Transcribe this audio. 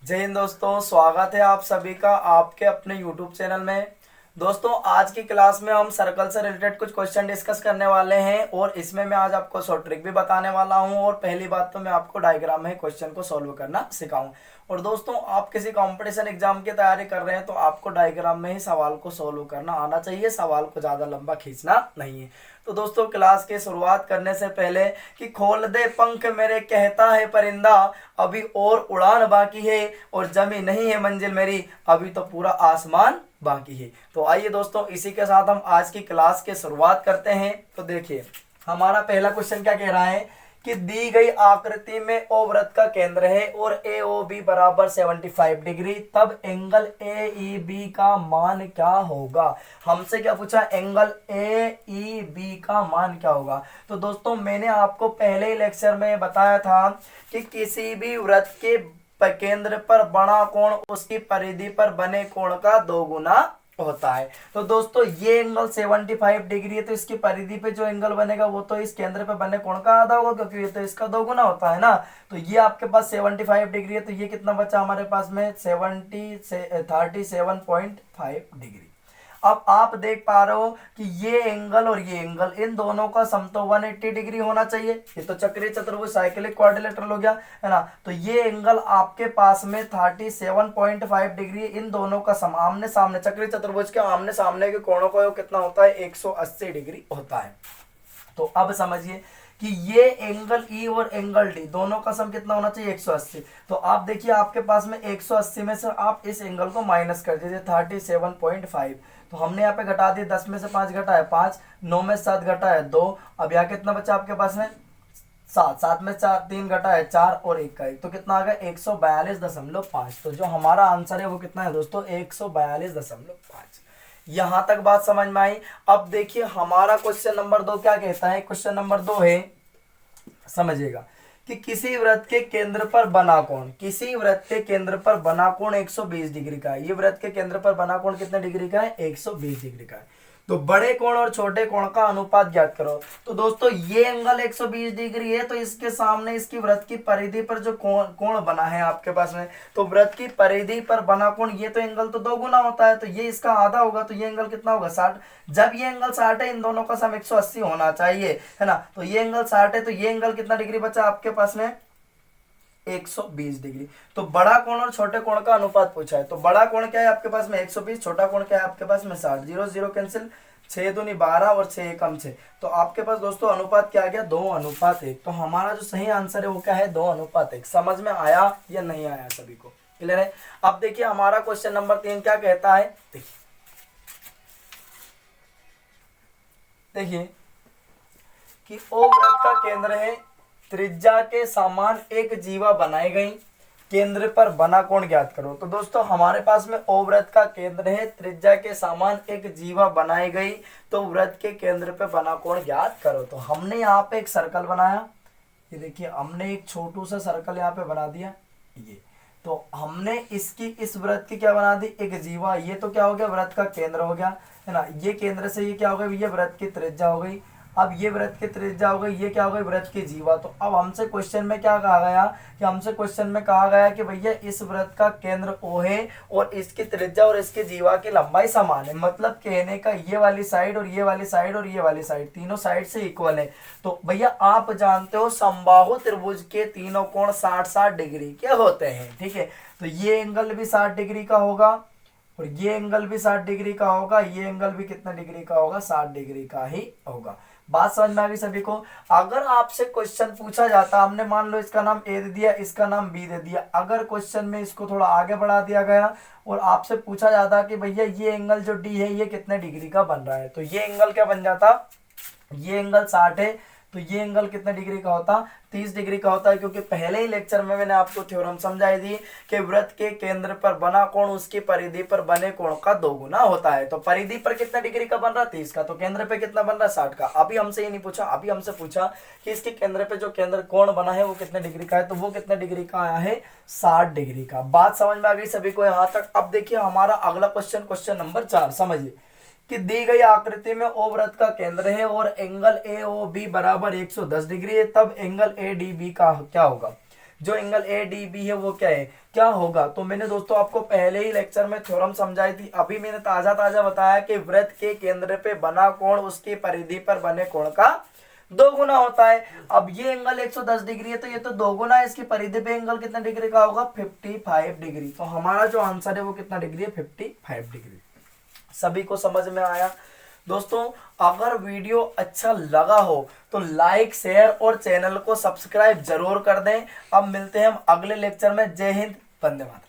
जय हिंद दोस्तों, स्वागत है आप सभी का आपके अपने YouTube चैनल में। दोस्तों, आज की क्लास में हम सर्कल से रिलेटेड कुछ क्वेश्चन डिस्कस करने वाले हैं और इसमें मैं आज आपको शॉर्ट ट्रिक भी बताने वाला हूं। और पहली बात तो मैं आपको डायग्राम में क्वेश्चन को सॉल्व करना सिखाऊं। और दोस्तों, आप किसी कंपटीशन एग्जाम की तैयारी कर रहे हैं तो आपको डायग्राम में ही सवाल को सॉल्व करना आना चाहिए, सवाल को ज़्यादा लंबा खींचना नहीं है। तो दोस्तों, क्लास की शुरुआत करने से पहले कि खोल दे पंख मेरे कहता है परिंदा, अभी और उड़ान बाकी है और जमी नहीं है मंजिल मेरी, अभी तो पूरा आसमान बाकी है। तो आइए दोस्तों, इसी के साथ हम आज की क्लास की शुरुआत करते हैं। तो देखिए, हमारा पहला क्वेश्चन क्या कह रहा है कि दी गई आकृति में ओ वृत्त का केंद्र है और ए ओ बी बराबर 75 डिग्री, तब एंगल ए ई बी का मान क्या होगा। हमसे क्या पूछा, एंगल ए ई बी का मान क्या होगा। तो दोस्तों, मैंने आपको पहले ही लेक्चर में बताया था कि किसी भी वृत्त के केंद्र पर बना कोण उसकी परिधि पर बने कोण का दोगुना होता है। तो दोस्तों, ये एंगल 75 डिग्री है, तो इसकी परिधि पे जो एंगल बनेगा वो तो इस केंद्र पे बने कोण का आधा होगा, क्योंकि ये तो इसका दोगुना होता है ना। तो ये आपके पास 75 डिग्री है, तो ये कितना बचा हमारे पास में 37.5 डिग्री। अब आप देख पा रहे हो कि ये एंगल और ये एंगल, इन दोनों का सम तो 180 डिग्री होना चाहिए। ये तो चक्रीय चतुर्भुज साइक्लिक क्वाड्रिलेटरल हो गया, है ना। तो ये एंगल आपके पास में 37.5 डिग्री, इन दोनों का सम आमने सामने, चक्रीय चतुर्भुज के आमने सामने के कोणों का कितना होता है, 180 डिग्री होता है। तो अब समझिए कि ये एंगल ई और एंगल डी दोनों का सम कितना होना चाहिए, 180। तो आप देखिए, आपके पास में 180 में से आप इस एंगल को माइनस कर दीजिए 37.5। तो हमने यहाँ पे घटा दिया, 10 में से 5 घटा है 5, 9 में 7 घटा है 2। अब यहाँ कितना बचा आपके पास में 7, 7 में 4 3 घटा है 4 और 1 का 1, तो कितना आ गया 142.5। तो जो हमारा आंसर है वो कितना है दोस्तों, 142.5। यहां तक बात समझ में आई। अब देखिए, हमारा क्वेश्चन नंबर 2 क्या कहता है। क्वेश्चन नंबर 2 है, समझिएगा, कि किसी वृत्त के केंद्र पर बना कोण, किसी वृत्त के केंद्र पर बना कोण 120 डिग्री का है। ये वृत्त के केंद्र पर बना कोण कितने डिग्री का है, 120 डिग्री का है। तो बड़े कोण और छोटे कोण का अनुपात ज्ञात करो। तो दोस्तों, ये एंगल 120 डिग्री है, तो इसके सामने इसकी वृत्त की परिधि पर जो कोण बना है आपके पास में, तो वृत्त की परिधि पर बना कोण, ये तो एंगल तो दो गुना होता है, तो ये इसका आधा होगा। तो ये एंगल कितना होगा, 60। जब ये एंगल 60 है, इन दोनों का सम 180 होना चाहिए, है ना। तो ये एंगल 60 है, तो ये एंगल कितना डिग्री बचा आपके पास में, 120 डिग्री। तो बड़ा कोण और छोटे कोण का अनुपात पूछा है। तो बड़ा कोण क्या है आपके पास में 120, छोटा कोण क्या है आपके पास में 60। 0 0 कैंसिल, 6 दूनी 12 और 6 एकम 6। तो आपके पास दोस्तों अनुपात क्या आ गया, 2:1। तो हमारा जो सही आंसर है वो क्या है, 2:1। समझ में आया या नहीं आया, सभी को क्लियर है। अब देखिए, हमारा क्वेश्चन नंबर 3 क्या कहता है। देखिए कि ओ वृत्त का केंद्र है, त्रिज्या के समान एक जीवा बनाई गई, केंद्र पर बना कोण ज्ञात करो। तो दोस्तों, हमारे पास में ओ वृत्त का केंद्र है, त्रिज्या के समान एक जीवा बनाई गई, तो वृत्त के केंद्र पे बना कोण ज्ञात करो। तो हमने यहाँ पे एक सर्कल बनाया, ये देखिए, हमने एक छोटू सा सर्कल यहाँ पे बना दिया। ये तो हमने इसकी इस वृत्त की क्या बना दी, एक जीवा। ये तो क्या हो गया, वृत्त का केंद्र हो गया, है ना। ये केंद्र से ये क्या हो गया, ये वृत्त की त्रिज्या हो गई। अब ये वृत्त की त्रिज्या हो गई, ये क्या हो गई, वृत्त की जीवा। तो अब हमसे क्वेश्चन में क्या कहा गया, कि हमसे क्वेश्चन में कहा गया कि भैया इस वृत्त का केंद्र O है और इसकी त्रिज्या और इसकी जीवा की लंबाई समान है। मतलब कहने का, ये वाली साइड और ये वाली साइड और ये वाली साइड, तीनों साइड से इक्वल है। तो भैया आप जानते हो, समबाहु त्रिभुज के तीनों कोण 60-60 डिग्री के होते हैं, ठीक है। तो ये एंगल भी 60 डिग्री का होगा और ये एंगल भी 60 डिग्री का होगा, ये एंगल भी कितना डिग्री का होगा, 60 डिग्री का ही होगा। बात समझ में आ गई सभी को। अगर आपसे क्वेश्चन पूछा जाता, हमने मान लो इसका नाम ए दे दिया, इसका नाम बी दे दिया, अगर क्वेश्चन में इसको थोड़ा आगे बढ़ा दिया गया और आपसे पूछा जाता कि भैया ये एंगल जो डी है ये कितने डिग्री का बन रहा है, तो ये एंगल क्या बन जाता, ये एंगल 60 है, तो ये एंगल कितने डिग्री का होता, 30 डिग्री का होता है। क्योंकि पहले ही लेक्चर में मैंने आपको थ्योरम समझाई थी कि वृत्त के केंद्र पर बना कोण उसकी परिधि पर बने कोण का दोगुना होता है। तो परिधि पर कितना डिग्री का बन रहा है, 30 का, तो केंद्र पे कितना बन रहा है, 60 का। अभी हमसे ये नहीं पूछा, अभी हमसे पूछा कि इसके केंद्र पे जो केंद्र कोण बना है वो कितने डिग्री का है, तो वो कितने डिग्री का आया है, 60 डिग्री का। बात समझ में आ गई सभी को यहाँ तक। अब देखिए हमारा अगला क्वेश्चन, क्वेश्चन नंबर 4, समझिए कि दी गई आकृति में ओ वृत्त का केंद्र है और एंगल ए ओ बी बराबर 110 डिग्री है, तब एंगल ए डी बी का क्या होगा। जो एंगल ए डी बी है वो क्या है, क्या होगा। तो मैंने दोस्तों आपको पहले ही लेक्चर में थ्योरम समझाई थी, अभी मैंने ताजा ताजा बताया कि वृत्त के केंद्र पे बना कोण उसकी परिधि पर बने कोण का 2 गुना होता है। अब ये एंगल 110 डिग्री है तो ये तो 2 गुना है, इसकी परिधि पे एंगल कितना डिग्री का होगा, 55 डिग्री। तो हमारा जो आंसर है वो कितना डिग्री है, 55 डिग्री। सभी को समझ में आया। दोस्तों अगर वीडियो अच्छा लगा हो तो लाइक शेयर और चैनल को सब्सक्राइब जरूर कर दें। अब मिलते हैं हम अगले लेक्चर में। जय हिंद, वंदे मातरम।